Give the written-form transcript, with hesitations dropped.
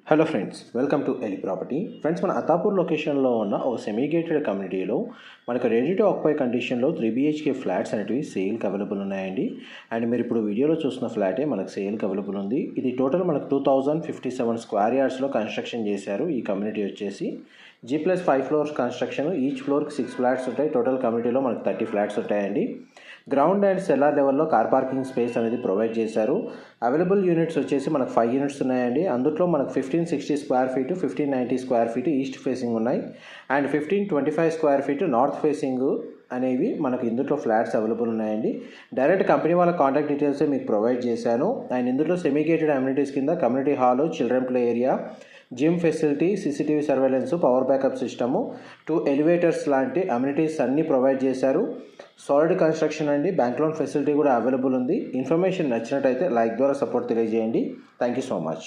Hello friends, welcome to Eli property. Friends, మన అతాపూర్ లొకేషన్లో ఉన్న ఒక సెమీ గేటెడ్ కమ్యూనిటీలో మనకు రెడీ టు ఆక్యుపై కండిషన్లో 3BHK ఫ్లాట్స్ అనేటివి సేల్కి అవైలబుల్ ఉన్నాయండి. అండ్ మీరు ఇప్పుడు వీడియోలో చూసిన ఫ్లాటే మనకు సేల్కి అవైలబుల్ ఉంది. ఇది టోటల్ మనకు 2057 స్క్వేర్ యార్డ్స్లో కన్స్ట్రక్షన్ చేశారు. ఈ కమ్యూనిటీ వచ్చేసి G+5 ఫ్లోర్స్ కన్స్ట్రక్షన్. ఈచ్ ఫ్లోర్కి 6 ఫ్లాట్స్ ఉంటాయి. టోటల్ కమ్యూనిటీలో మనకు 30 ఫ్లాట్స్ ఉంటాయండి. గ్రౌండ్ అండ్ సెల్లార్ లెవెల్లో కార్ పార్కింగ్ స్పేస్ అనేది ప్రొవైడ్ చేశారు. అవైలబుల్ యూనిట్స్ వచ్చేసి మనకు 5 యూనిట్స్ ఉన్నాయండి. అందులో మనకు 1560 square feet, 1590 square feet east facing ఉన్నాయి. And 1525 square feet north facing అనేవి మనకు ఇందులో ఫ్లాట్స్ అవైలబుల్ ఉన్నాయండి. డైరెక్ట్ కంపెనీ వాళ్ళ కాంటాక్ట్ డీటెయిల్స్ మీకు ప్రొవైడ్ చేశాను. అండ్ ఇందులో సెమీగేటెడ్ అమ్యూనిటీస్ కింద community hall, children play area, gym facility, CCTV surveillance, power backup system, 2 elevators లాంటి అమ్యూనిటీస్ అన్నీ ప్రొవైడ్ చేశారు. సాలిడ్ కన్స్ట్రక్షన్ అండి. బ్యాంక్ లోన్ ఫెసిలిటీ కూడా అవైలబుల్ ఉంది. ఇన్ఫర్మేషన్ నచ్చినట్టయితే లైక్ ద్వారా సపోర్ట్ తెలియజేయండి. Thank you so much.